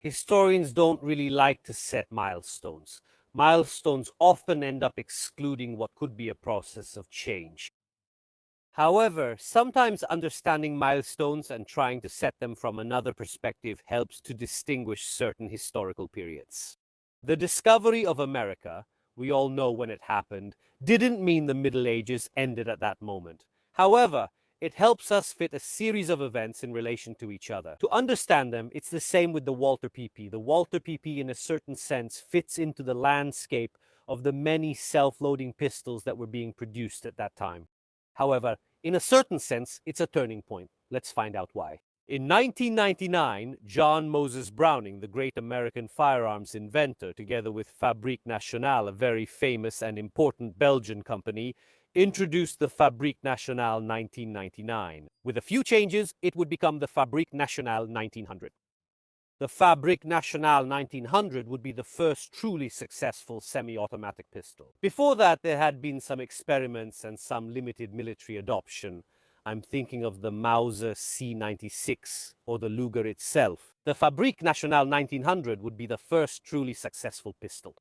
Historians don't really like to set milestones. Milestones often end up excluding what could be a process of change. However, sometimes understanding milestones and trying to set them from another perspective helps to distinguish certain historical periods. The discovery of America, we all know when it happened, didn't mean the Middle Ages ended at that moment. However, it helps us fit a series of events in relation to each other. To understand them, it's the same with the Walther PP. The Walther PP, in a certain sense, fits into the landscape of the many self-loading pistols that were being produced at that time. However, in a certain sense, it's a turning point. Let's find out why. In 1999, John Moses Browning, the great American firearms inventor, together with Fabrique Nationale, a very famous and important Belgian company, introduced the Fabrique Nationale 1999. With a few changes, it would become the Fabrique Nationale 1900. The Fabrique Nationale 1900 would be the first truly successful semi-automatic pistol. Before that, there had been some experiments and some limited military adoption. I'm thinking of the Mauser C96 or the Luger itself. The Fabrique Nationale 1900 would be the first truly successful pistol.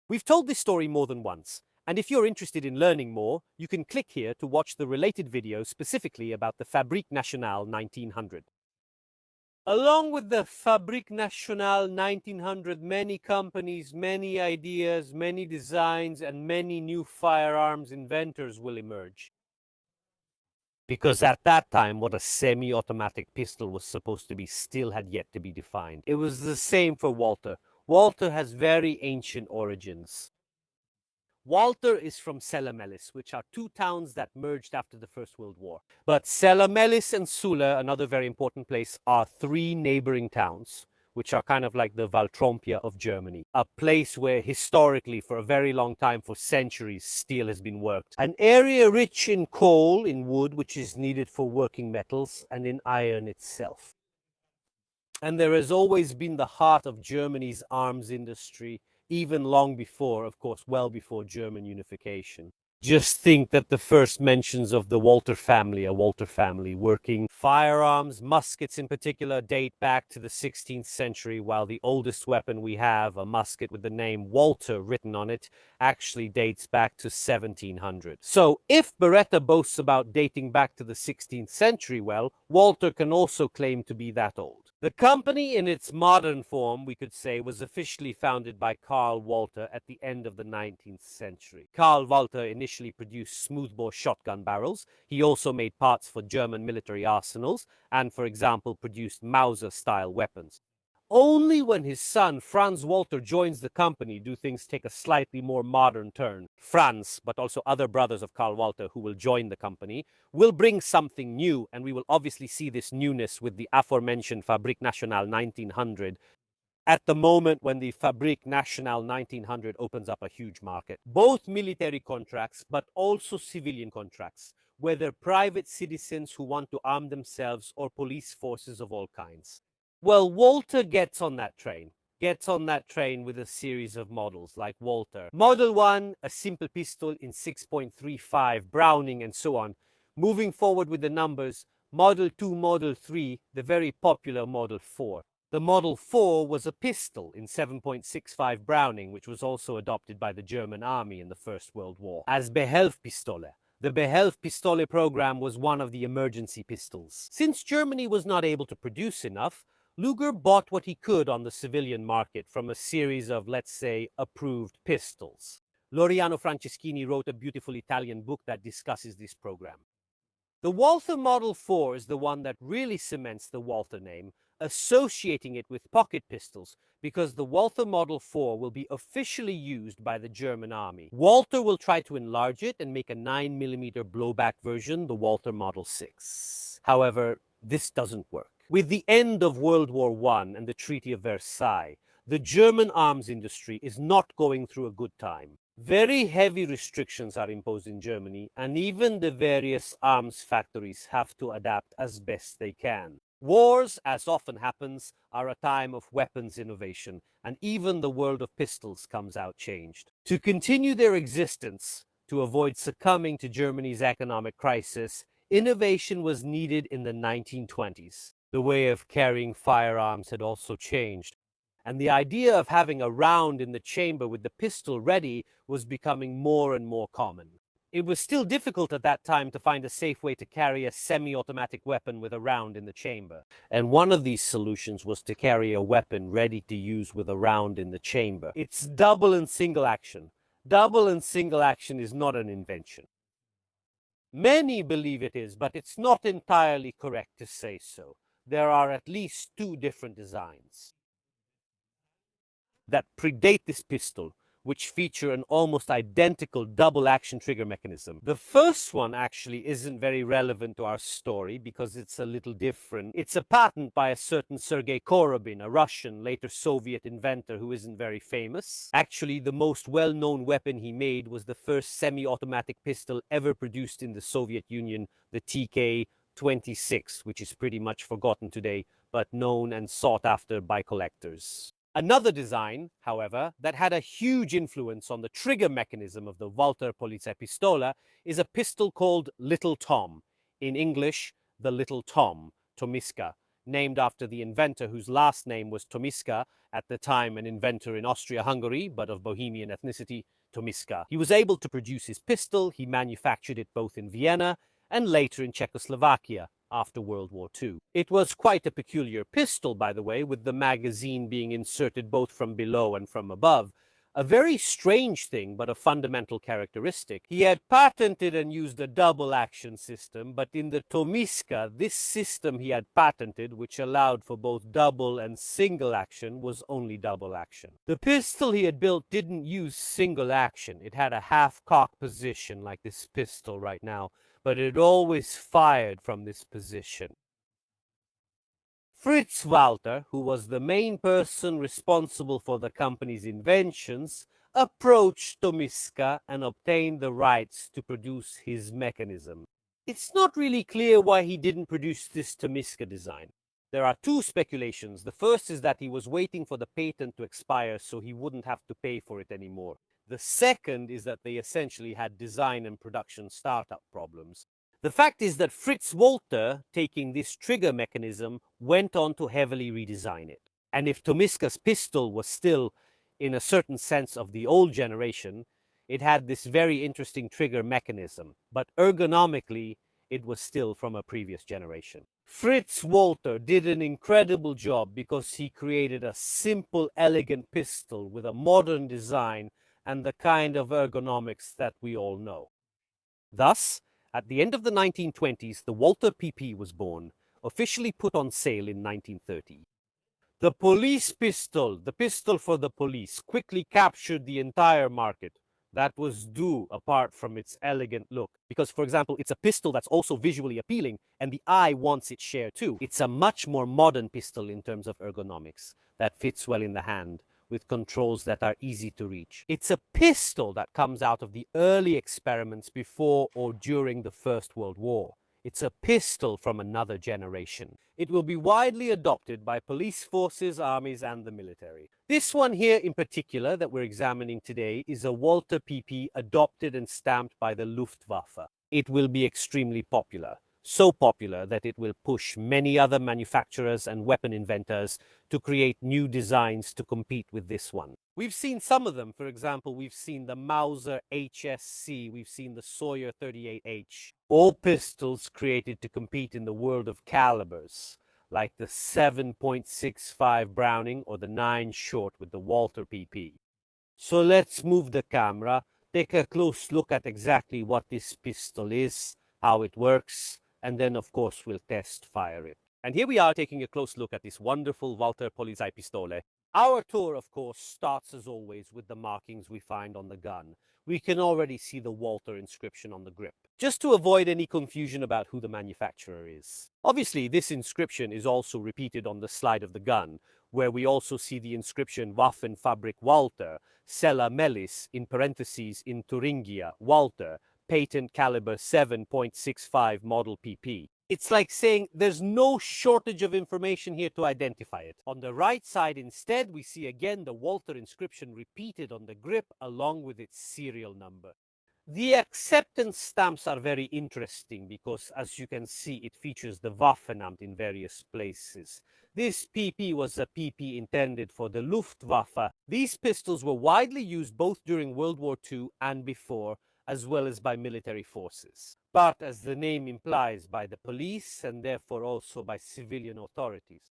We've told this story more than once, and if you're interested in learning more, you can click here to watch the related video specifically about the Fabrique Nationale 1900. Along with the Fabrique Nationale 1900, many companies, many ideas, many designs, and many new firearms inventors will emerge. Because at that time, what a semi-automatic pistol was supposed to be still had yet to be defined. It was the same for Walther. Walther has very ancient origins. Walther is from Selamelis, which are two towns that merged after the First World War. But Selamelis and Sula, another very important place, are three neighboring towns, which are kind of like the Valtrompia of Germany. A place where historically, for a very long time, for centuries, steel has been worked. An area rich in coal, in wood, which is needed for working metals, and in iron itself. And there has always been the heart of Germany's arms industry, even long before, of course, well before German unification. Just think that the first mentions of the Walther family, a Walther family working firearms, muskets in particular, date back to the 16th century, while the oldest weapon we have, a musket with the name Walther written on it, actually dates back to 1700. So if Beretta boasts about dating back to the 16th century, well, Walther can also claim to be that old. The company in its modern form, we could say, was officially founded by Karl Walther at the end of the 19th century. Karl Walther initially produced smoothbore shotgun barrels. He also made parts for German military arsenals and, for example, produced Mauser-style weapons. Only when his son, Franz Walther, joins the company do things take a slightly more modern turn. Franz, but also other brothers of Karl Walther who will join the company, will bring something new, and we will obviously see this newness with the aforementioned Fabrique Nationale 1900 at the moment when the Fabrique Nationale 1900 opens up a huge market. Both military contracts, but also civilian contracts, whether private citizens who want to arm themselves or police forces of all kinds. Well, Walther gets on that train with a series of models like Walther. Model 1, a simple pistol in 6.35, Browning, and so on. Moving forward with the numbers, Model 2, Model 3, the very popular Model 4. The Model 4 was a pistol in 7.65 Browning, which was also adopted by the German army in the First World War as Behelfpistole. The Behelfpistole program was one of the emergency pistols. Since Germany was not able to produce enough, Luger bought what he could on the civilian market from a series of, let's say, approved pistols. Loriano Franceschini wrote a beautiful Italian book that discusses this program. The Walther Model 4 is the one that really cements the Walther name, associating it with pocket pistols, because the Walther Model 4 will be officially used by the German army. Walther will try to enlarge it and make a 9mm blowback version, the Walther Model 6. However, this doesn't work. With the end of World War I and the Treaty of Versailles, the German arms industry is not going through a good time. Very heavy restrictions are imposed in Germany, and even the various arms factories have to adapt as best they can. Wars, as often happens, are a time of weapons innovation, and even the world of pistols comes out changed. To continue their existence, to avoid succumbing to Germany's economic crisis, innovation was needed in the 1920s. The way of carrying firearms had also changed, and the idea of having a round in the chamber with the pistol ready was becoming more and more common. It was still difficult at that time to find a safe way to carry a semi-automatic weapon with a round in the chamber. And one of these solutions was to carry a weapon ready to use with a round in the chamber. It's double and single action. Double and single action is not an invention. Many believe it is, but it's not entirely correct to say so. There are at least two different designs that predate this pistol, which feature an almost identical double-action trigger mechanism. The first one actually isn't very relevant to our story because it's a little different. It's a patent by a certain Sergei Korobin, a Russian, later Soviet inventor who isn't very famous. Actually, the most well-known weapon he made was the first semi-automatic pistol ever produced in the Soviet Union, the TK-26, which is pretty much forgotten today, but known and sought after by collectors. Another design, however, that had a huge influence on the trigger mechanism of the Walther Polizepistola is a pistol called Little Tom, in English, the Little Tom, Tomiska, named after the inventor whose last name was Tomiska, at the time an inventor in Austria-Hungary, but of Bohemian ethnicity, Tomiska. He was able to produce his pistol. He manufactured it both in Vienna and later in Czechoslovakia after World War II. It was quite a peculiar pistol, by the way, with the magazine being inserted both from below and from above. A very strange thing, but a fundamental characteristic. He had patented and used a double-action system, but in the Tomiska, this system he had patented, which allowed for both double and single action, was only double action. The pistol he had built didn't use single action. It had a half-cock position, like this pistol right now, but it always fired from this position. Fritz Walther, who was the main person responsible for the company's inventions, approached Tomiska and obtained the rights to produce his mechanism. It's not really clear why he didn't produce this Tomiska design. There are two speculations. The first is that he was waiting for the patent to expire so he wouldn't have to pay for it anymore. The second is that they essentially had design and production startup problems. The fact is that Fritz Walther, taking this trigger mechanism, went on to heavily redesign it. And if Tomiska's pistol was still, in a certain sense, of the old generation, it had this very interesting trigger mechanism, but ergonomically, it was still from a previous generation. Fritz Walther did an incredible job because he created a simple, elegant pistol with a modern design and the kind of ergonomics that we all know. Thus, at the end of the 1920s, the Walther PP was born, officially put on sale in 1930. The police pistol, the pistol for the police, quickly captured the entire market. That was due apart from its elegant look. Because, for example, it's a pistol that's also visually appealing, and the eye wants its share too. It's a much more modern pistol in terms of ergonomics that fits well in the hand, with controls that are easy to reach. It's a pistol that comes out of the early experiments before or during the First World War. It's a pistol from another generation. It will be widely adopted by police forces, armies, and the military. This one here in particular that we're examining today is a Walther PP adopted and stamped by the Luftwaffe. It will be extremely popular. So popular that it will push many other manufacturers and weapon inventors to create new designs to compete with this one. We've seen some of them. For example, we've seen the Mauser HSC, we've seen the Sawyer 38H. All pistols created to compete in the world of calibers, like the 7.65 Browning or the 9 short with the Walther PP. So let's move the camera, take a close look at exactly what this pistol is, how it works, and then, of course, we'll test fire it. And here we are taking a close look at this wonderful Walther Polizeipistole. Our tour, of course, starts as always with the markings we find on the gun. We can already see the Walther inscription on the grip, just to avoid any confusion about who the manufacturer is. Obviously, this inscription is also repeated on the slide of the gun, where we also see the inscription Waffenfabrik Walther, Sella Mellis, in parentheses, in Thuringia, Walther, patent caliber 7.65 model PP. It's like saying there's no shortage of information here to identify it. On the right side instead, we see again the Walther inscription repeated on the grip along with its serial number. The acceptance stamps are very interesting because, as you can see, it features the Waffenamt in various places. This PP was a PP intended for the Luftwaffe. These pistols were widely used both during World War II and before, as well as by military forces. But, as the name implies, by the police and therefore also by civilian authorities.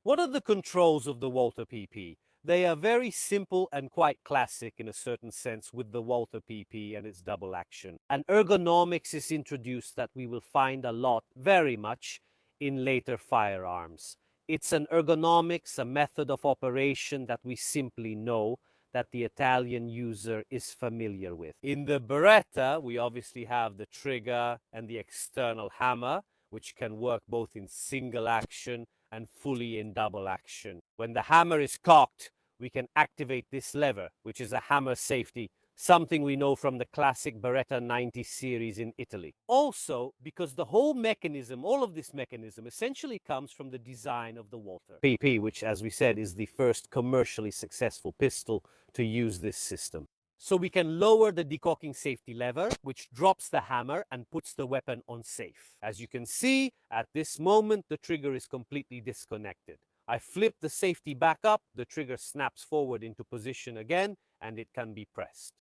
What are the controls of the Walther PP? They are very simple and quite classic in a certain sense with the Walther PP and its double action. An ergonomics is introduced that we will find a lot, very much, in later firearms. It's an ergonomics, a method of operation that we simply know that the Italian user is familiar with. In the Beretta, we obviously have the trigger and the external hammer, which can work both in single action and fully in double action. When the hammer is cocked, we can activate this lever, which is a hammer safety, something we know from the classic Beretta 90 series in Italy. Also, because the whole mechanism, all of this mechanism, essentially comes from the design of the Walther PP, which, as we said, is the first commercially successful pistol to use this system. So we can lower the decocking safety lever, which drops the hammer and puts the weapon on safe. As you can see, at this moment, the trigger is completely disconnected. I flip the safety back up, the trigger snaps forward into position again, and it can be pressed.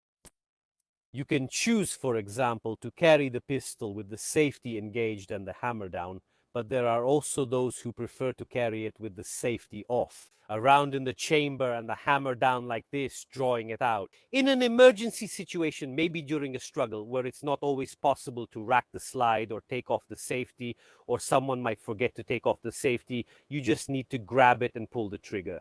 You can choose, for example, to carry the pistol with the safety engaged and the hammer down, but there are also those who prefer to carry it with the safety off, around in the chamber and the hammer down like this, drawing it out. In an emergency situation, maybe during a struggle, where it's not always possible to rack the slide or take off the safety, or someone might forget to take off the safety, you just need to grab it and pull the trigger.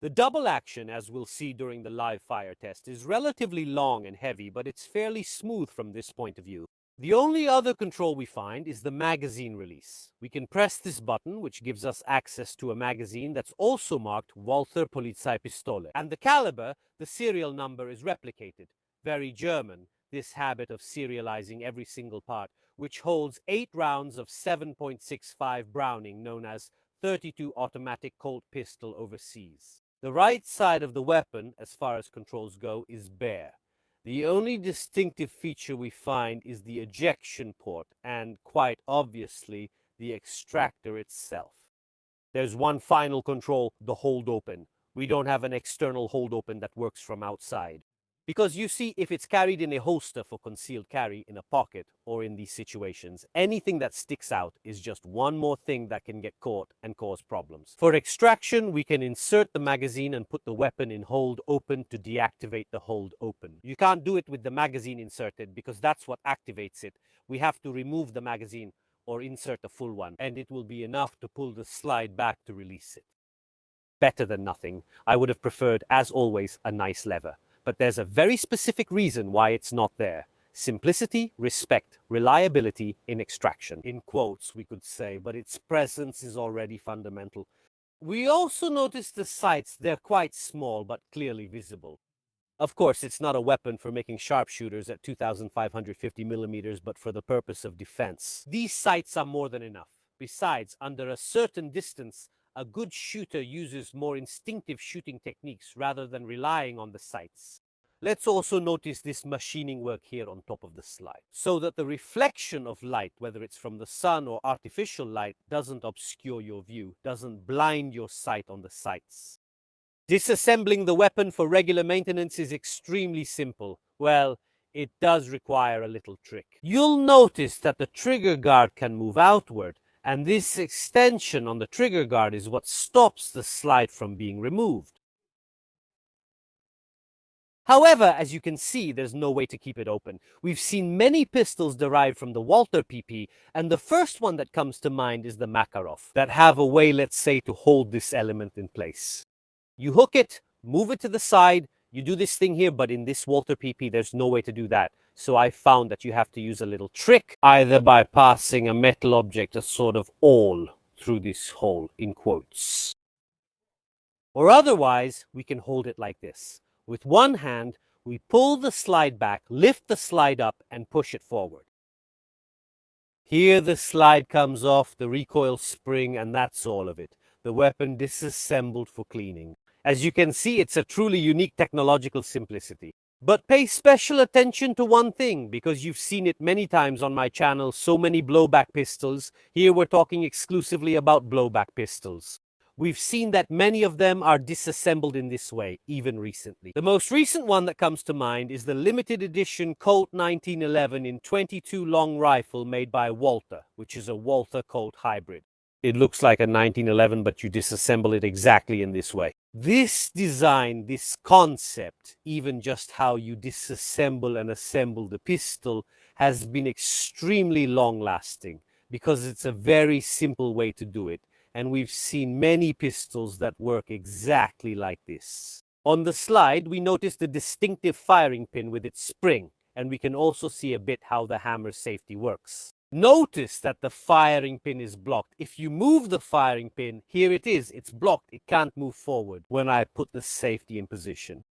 The double action, as we'll see during the live fire test, is relatively long and heavy, but it's fairly smooth from this point of view. The only other control we find is the magazine release. We can press this button, which gives us access to a magazine that's also marked Walther Polizeipistole. And the caliber, the serial number, is replicated. Very German, this habit of serializing every single part, which holds 8 rounds of 7.65 Browning, known as 32 automatic Colt pistol overseas. The right side of the weapon, as far as controls go, is bare. The only distinctive feature we find is the ejection port and, quite obviously, the extractor itself. There's one final control, the hold open. We don't have an external hold open that works from outside. Because you see, if it's carried in a holster for concealed carry, in a pocket, or in these situations, anything that sticks out is just one more thing that can get caught and cause problems. For extraction, we can insert the magazine and put the weapon in hold open to deactivate the hold open. You can't do it with the magazine inserted because that's what activates it. We have to remove the magazine or insert a full one, and it will be enough to pull the slide back to release it. Better than nothing. I would have preferred, as always, a nice lever. But there's a very specific reason why it's not there. Simplicity, respect, reliability in extraction. In quotes, we could say, but its presence is already fundamental. We also notice the sights. They're quite small, but clearly visible. Of course, it's not a weapon for making sharpshooters at 2,550 millimeters, but for the purpose of defense. These sights are more than enough. Besides, under a certain distance, a good shooter uses more instinctive shooting techniques rather than relying on the sights. Let's also notice this machining work here on top of the slide, so that the reflection of light, whether it's from the sun or artificial light, doesn't obscure your view, doesn't blind your sight on the sights. Disassembling the weapon for regular maintenance is extremely simple. Well, it does require a little trick. You'll notice that the trigger guard can move outward, and this extension on the trigger guard is what stops the slide from being removed. However, as you can see, there's no way to keep it open. We've seen many pistols derived from the Walther PP, and the first one that comes to mind is the Makarov, that have a way, let's say, to hold this element in place. You hook it, move it to the side, you do this thing here, but in this Walther PP, there's no way to do that. So I found that you have to use a little trick, either by passing a metal object, a sort of awl, through this hole, in quotes. Or otherwise, we can hold it like this. With one hand, we pull the slide back, lift the slide up, and push it forward. Here the slide comes off, the recoil spring, and that's all of it. The weapon disassembled for cleaning. As you can see, it's a truly unique technological simplicity. But pay special attention to one thing, because you've seen it many times on my channel, so many blowback pistols. Here we're talking exclusively about blowback pistols. We've seen that many of them are disassembled in this way, even recently. The most recent one that comes to mind is the limited edition Colt 1911 in 22 long rifle made by Walther, which is a Walther Colt hybrid. It looks like a 1911, but you disassemble it exactly in this way. This design, this concept, even just how you disassemble and assemble the pistol, has been extremely long-lasting because it's a very simple way to do it. And we've seen many pistols that work exactly like this. On the slide, we notice the distinctive firing pin with its spring, and we can also see a bit how the hammer safety works. Notice that the firing pin is blocked. If you move the firing pin, here it is, it's blocked, it can't move forward when I put the safety in position.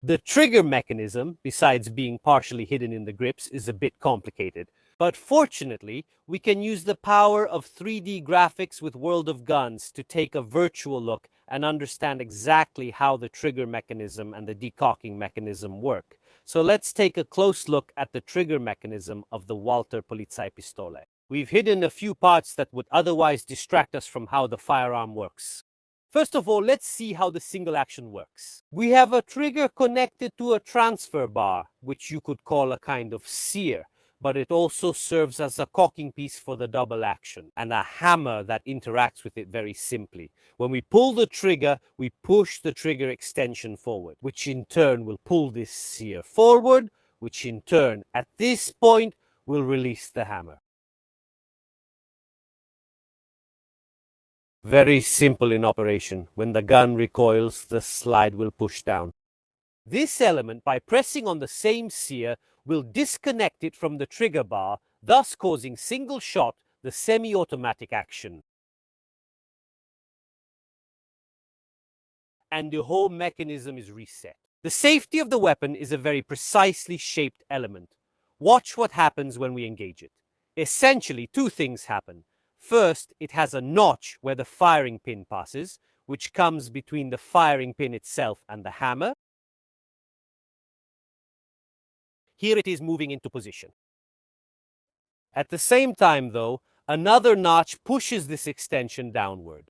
The trigger mechanism, besides being partially hidden in the grips, is a bit complicated. But fortunately, we can use the power of 3D graphics with World of Guns to take a virtual look and understand exactly how the trigger mechanism and the decocking mechanism work. So let's take a close look at the trigger mechanism of the Walther Polizeipistole. We've hidden a few parts that would otherwise distract us from how the firearm works. First of all, let's see how the single action works. We have a trigger connected to a transfer bar, which you could call a kind of sear, but it also serves as a cocking piece for the double action, and a hammer that interacts with it very simply. When we pull the trigger, we push the trigger extension forward, which in turn will pull this sear forward, which in turn, at this point, will release the hammer. Very simple in operation. When the gun recoils, the slide will push down. This element, by pressing on the same sear, will disconnect it from the trigger bar, thus causing single shot, the semi-automatic action. And the whole mechanism is reset. The safety of the weapon is a very precisely shaped element. Watch what happens when we engage it. Essentially, two things happen. First, it has a notch where the firing pin passes, which comes between the firing pin itself and the hammer. Here it is moving into position. At the same time, though, another notch pushes this extension downward.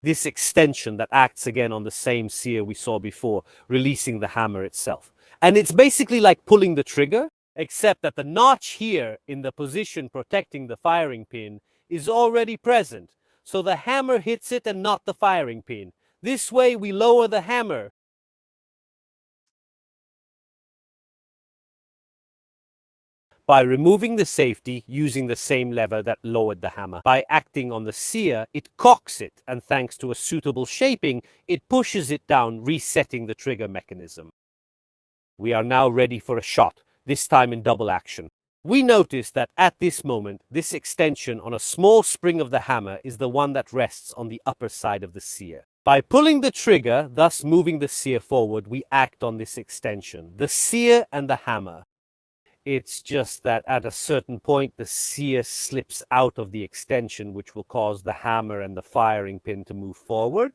This extension that acts again on the same sear we saw before, releasing the hammer itself. And it's basically like pulling the trigger, except that the notch here in the position protecting the firing pin is already present. So the hammer hits it and not the firing pin. This way we lower the hammer. By removing the safety using the same lever that lowered the hammer. By acting on the sear, it cocks it, and thanks to a suitable shaping, it pushes it down, resetting the trigger mechanism. We are now ready for a shot, this time in double action. We notice that at this moment, this extension on a small spring of the hammer is the one that rests on the upper side of the sear. By pulling the trigger, thus moving the sear forward, we act on this extension, the sear and the hammer. It's just that at a certain point, the sear slips out of the extension, which will cause the hammer and the firing pin to move forward.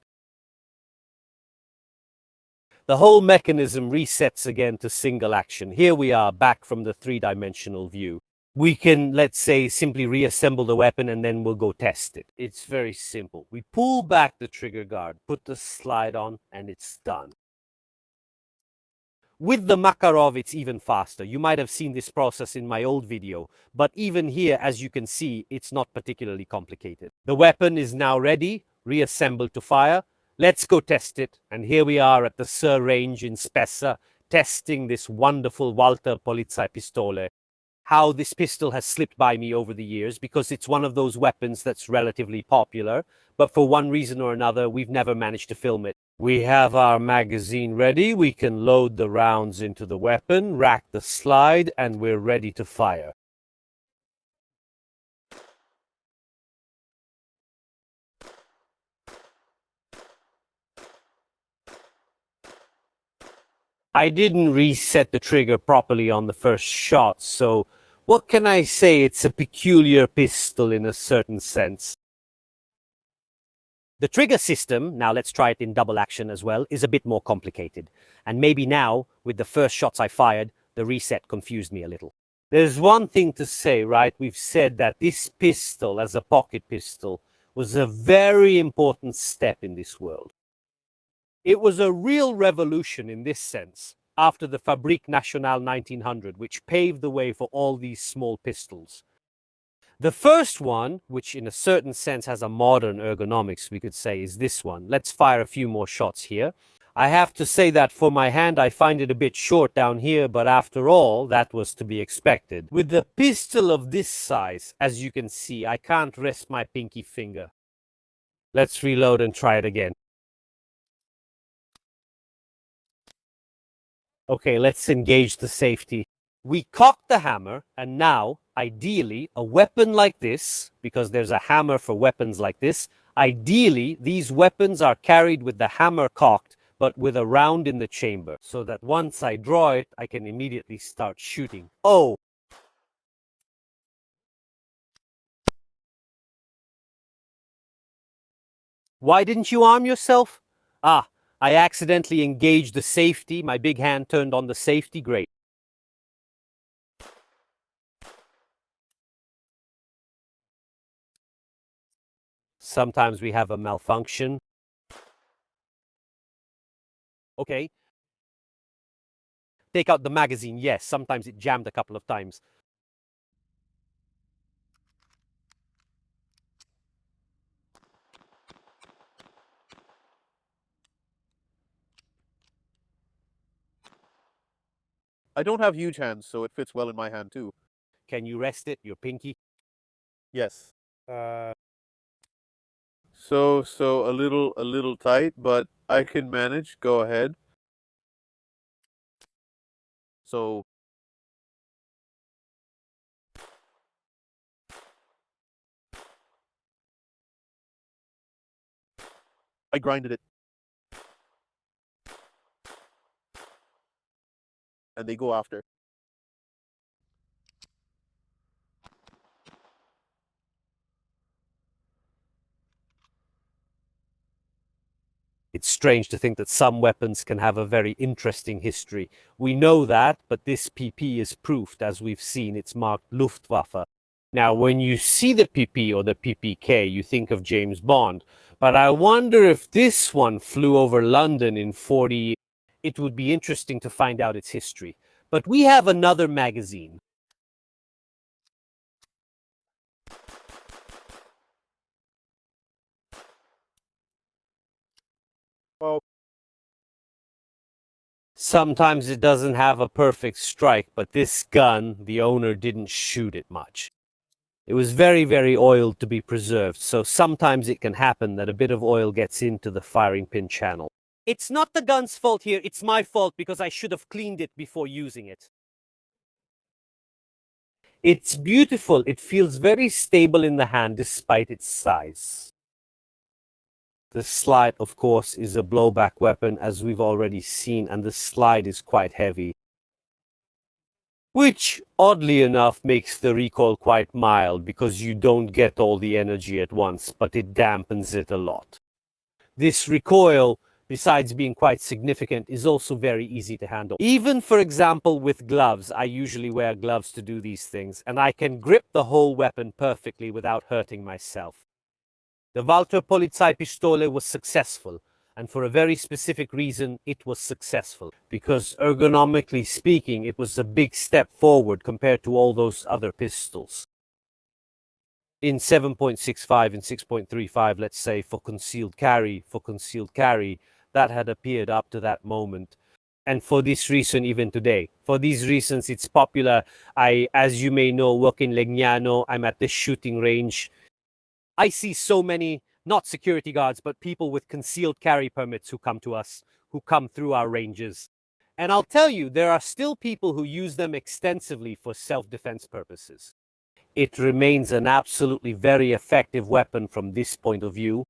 The whole mechanism resets again to single action. Here we are back from the three-dimensional view. We can, let's say, simply reassemble the weapon and then we'll go test it. It's very simple. We pull back the trigger guard, put the slide on, and it's done. With the Makarov, it's even faster. You might have seen this process in my old video, but even here, as you can see, it's not particularly complicated. The weapon is now ready, reassembled to fire. Let's go test it. And here we are at the Sir range in Spessa, testing this wonderful Walther Polizeipistole. How this pistol has slipped by me over the years, because it's one of those weapons that's relatively popular, but for one reason or another, we've never managed to film it. We have our magazine ready, we can load the rounds into the weapon, rack the slide, and we're ready to fire. I didn't reset the trigger properly on the first shot, so what can I say? It's a peculiar pistol in a certain sense. The trigger system, now let's try it in double action as well, is a bit more complicated. And maybe now, with the first shots I fired, the reset confused me a little. There's one thing to say, right? We've said that this pistol, as a pocket pistol, was a very important step in this world. It was a real revolution in this sense, after the Fabrique Nationale 1900, which paved the way for all these small pistols. The first one, which in a certain sense has a modern ergonomics, we could say, is this one. Let's fire a few more shots here. I have to say that for my hand, I find it a bit short down here, but after all, that was to be expected. With the pistol of this size, as you can see, I can't rest my pinky finger. Let's reload and try it again. Okay, let's engage the safety. We cocked the hammer, and now, ideally, a weapon like this, because there's a hammer for weapons like this, ideally, these weapons are carried with the hammer cocked, but with a round in the chamber, so that once I draw it, I can immediately start shooting. Oh! Why didn't you arm yourself? Ah, I accidentally engaged the safety. My big hand turned on the safety. Great. Sometimes we have a malfunction. Okay. Take out the magazine. Yes, sometimes it jammed a couple of times. I don't have huge hands, so it fits well in my hand too. Can you rest it, your pinky? Yes. So a little tight, but I can manage. Go ahead. So I grinded it. And they go after. It's strange to think that some weapons can have a very interesting history. We know that, but this PP is proofed, as we've seen, it's marked Luftwaffe. Now, when you see the PP or the PPK, you think of James Bond. But I wonder if this one flew over London in 40. It would be interesting to find out its history. But we have another magazine. Well, sometimes it doesn't have a perfect strike, but this gun, the owner didn't shoot it much. It was very, very oiled to be preserved, so sometimes it can happen that a bit of oil gets into the firing pin channel. It's not the gun's fault here, it's my fault because I should have cleaned it before using it. It's beautiful, it feels very stable in the hand despite its size. The slide, of course, is a blowback weapon, as we've already seen, and the slide is quite heavy, which, oddly enough, makes the recoil quite mild because you don't get all the energy at once, but it dampens it a lot. This recoil, besides being quite significant, is also very easy to handle. Even, for example, with gloves, I usually wear gloves to do these things, and I can grip the whole weapon perfectly without hurting myself. The Walther Polizeipistole was successful, and for a very specific reason, it was successful. Because ergonomically speaking, it was a big step forward compared to all those other pistols. In 7.65 and 6.35, let's say, for concealed carry, that had appeared up to that moment. And for this reason, even today. For these reasons, it's popular. As you may know, work in Legnano. I'm at the shooting range. I see so many, not security guards, but people with concealed carry permits who come to us, who come through our ranges. And I'll tell you, there are still people who use them extensively for self-defense purposes. It remains an absolutely very effective weapon from this point of view.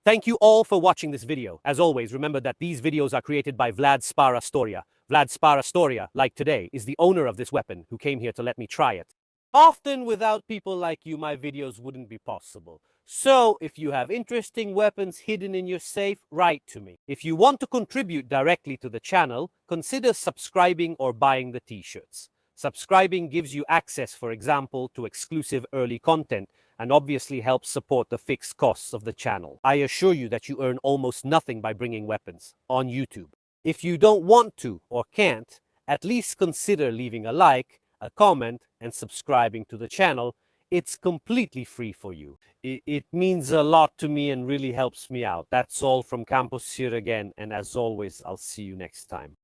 Thank you all for watching this video. As always, remember that these videos are created by Vlad Spara Storia. Vlad Spara Storia, like today, is the owner of this weapon who came here to let me try it. Often without people like you, my videos wouldn't be possible. So, if you have interesting weapons hidden in your safe, write to me. If you want to contribute directly to the channel, consider subscribing or buying the t-shirts. Subscribing gives you access, for example, to exclusive early content and obviously helps support the fixed costs of the channel. I assure you that you earn almost nothing by bringing weapons on YouTube. If you don't want to or can't, at least consider leaving a like, a comment, and subscribing to the channel. It's completely free for you. It means a lot to me and really helps me out. That's all from Campus here again, and as always, I'll see you next time.